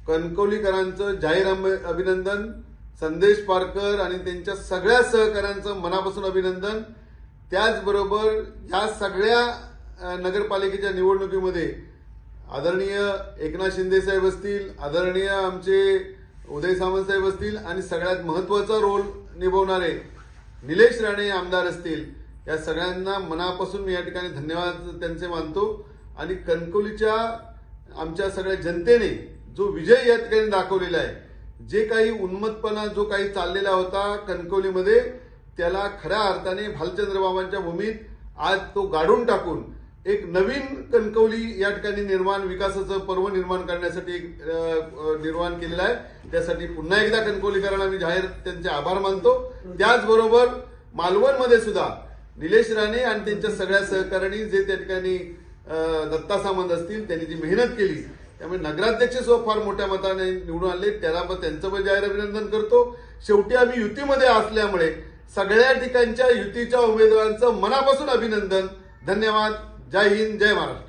कणकवलीकरांचं जाहीर अभिनंदन, संदेश पारकर आणि त्यांच्या सगळ्या सहकाऱ्यांचं मनापासून अभिनंदन। त्याचबरोबर या सगळ्या नगरपालिकेच्या निवडणुकीमध्ये आदरणीय एकनाथ शिंदे साहेब असतील, आदरणीय आमचे उदय सामंत साहेब असतील आणि सगळ्यात महत्त्वाचा रोल निभवणारे निलेश राणे आमदार असतील, या सगळ्यांना मनापासून मी या ठिकाणी धन्यवाद त्यांचे मानतो। आणि कणकवलीच्या आमच्या सगळ्या जनतेने जो विजय या ठिकाणी दाखवलेला आहे, जे काही उन्मत्तपणा जो काही चाललेला होता कणकवलीमध्ये, त्याला खऱ्या अर्थाने भालचंद्र बाबांच्या भूमीत आज तो गाडून टाकून एक नवीन कणकवली या ठिकाणी विकासाचं पर्व निर्माण करण्यासाठी निर्माण केलेला आहे। त्यासाठी पुन्हा एकदा कणकवलीकरांना मी जाहीर त्यांचे आभार मानतो। त्याचबरोबर मालवणमध्ये सुद्धा निलेश राणे आणि त्यांच्या सगळ्या सहकाऱ्यांनी जे त्या ठिकाणी दत्ता सामंत असतील त्यांनी जी मेहनत केली, त्यामुळे नगराध्यक्ष सुद्धा फार मोठ्या मताने निवडून आले, त्याला पण त्यांचं पण जाहीर अभिनंदन करतो। शेवटी आम्ही युतीमध्ये असल्यामुळे सगळ्या ठिकाणच्या युतीच्या उमेदवारांचं मनापासून अभिनंदन, धन्यवाद। जय हिंद, जय महाराष्ट्र।